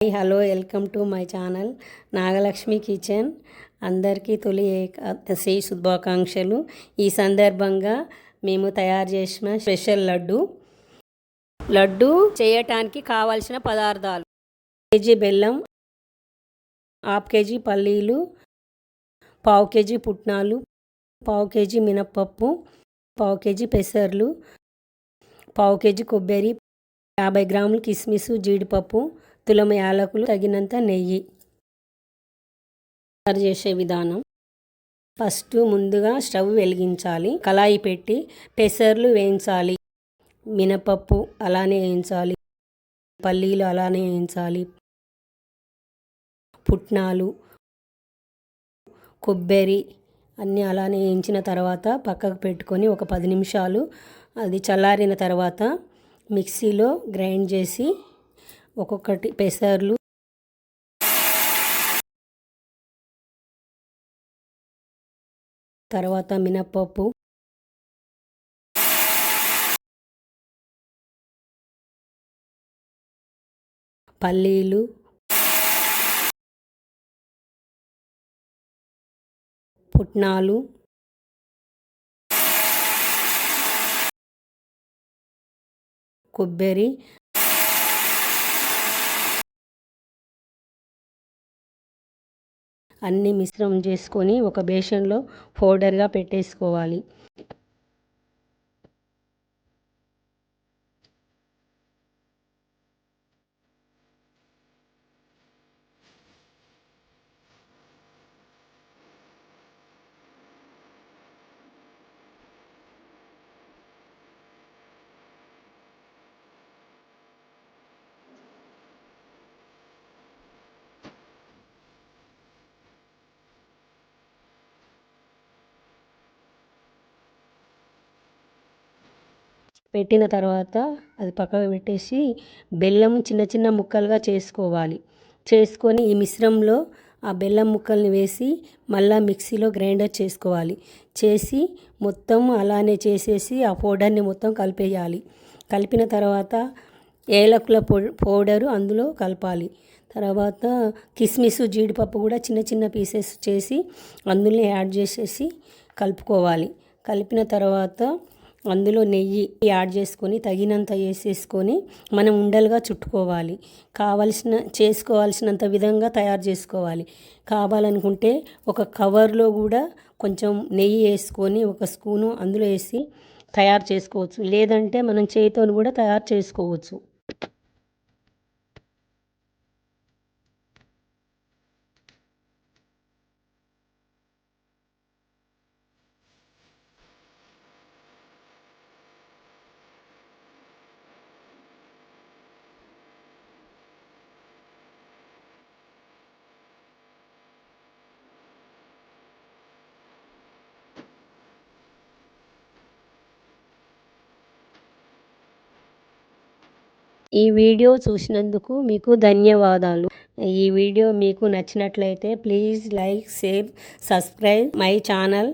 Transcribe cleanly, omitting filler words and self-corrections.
Hello, welcome to my channel Nagalakshmi kitchen. అందరికీ తొలి ఏకాదశి శుభాకాంక్షలు. ఈ సందర్భంగా మేము తయారు చేసిన స్పెషల్ లడ్డు చేయటానికి కావాల్సిన పదార్థాలు: కేజీ బెల్లం, హాఫ్ కేజీ పల్లీలు, పావు కేజీ పుట్నాలు, పావు కేజీ మినప్పప్పు, పావు కేజీ పెసర్లు, పావు కేజీ కొబ్బరి, 50 గ్రాములు కిస్మిస్, జీడిపప్పు, తులమ యాలకులు, తగినంత నెయ్యి. తయారు చేసే విధానం: ఫస్ట్ ముందుగా స్టవ్ వెలిగించాలి. కళాయి పెట్టి పెసర్లు వేయించాలి, మినపప్పు అలానే వేయించాలి, పల్లీలు అలానే వేయించాలి, పుట్నాలు, కొబ్బరి అన్నీ అలానే వేయించిన తర్వాత పక్కకు పెట్టుకొని ఒక 10 నిమిషాలు అది చల్లారిన తర్వాత మిక్సీలో గ్రైండ్ చేసి ఒక్కొక్కటి పెసర్లు, తర్వాత మినప్పప్పు, పల్లీలు, పుట్నాలు, కొబ్బరి, అన్నీ మిశ్రమం చేసుకొని ఒక బేషన్లో పౌడర్గా పెట్టేసుకోవాలి. పెట్టిన తర్వాత అది పక్కకు పెట్టేసి బెల్లం చిన్న చిన్న ముక్కలుగా చేసుకోవాలి. చేసుకొని ఈ మిశ్రమంలో ఆ బెల్లం ముక్కల్ని వేసి మళ్ళీ మిక్సీలో గ్రైండర్ చేసుకోవాలి. చేసి మొత్తం అలానే చేసేసి ఆ పౌడర్ని మొత్తం కలిపేయాలి. కలిపిన తర్వాత ఏలకుల పౌడరు అందులో కలపాలి. తర్వాత కిస్మిస్, జీడిపప్పు కూడా చిన్న చిన్న పీసెస్ చేసి అందులో యాడ్ చేసేసి కలుపుకోవాలి. కలిపిన తర్వాత అందులో నెయ్యి యాడ్ చేసుకొని తగినంత వేసేసుకొని మనం ఉండలుగా చుట్టుకోవాలి. చేసుకోవాల్సినంత విధంగా తయారు చేసుకోవాలి. కావాలనుకుంటే ఒక కవర్లో కూడా కొంచెం నెయ్యి వేసుకొని ఒక స్పూను అందులో వేసి తయారు చేసుకోవచ్చు. లేదంటే మనం చేతితో కూడా తయారు చేసుకోవచ్చు. ఈ వీడియో చూసినందుకు మీకు ధన్యవాదాలు. ఈ వీడియో మీకు నచ్చినట్లయితే please like, share, subscribe my channel.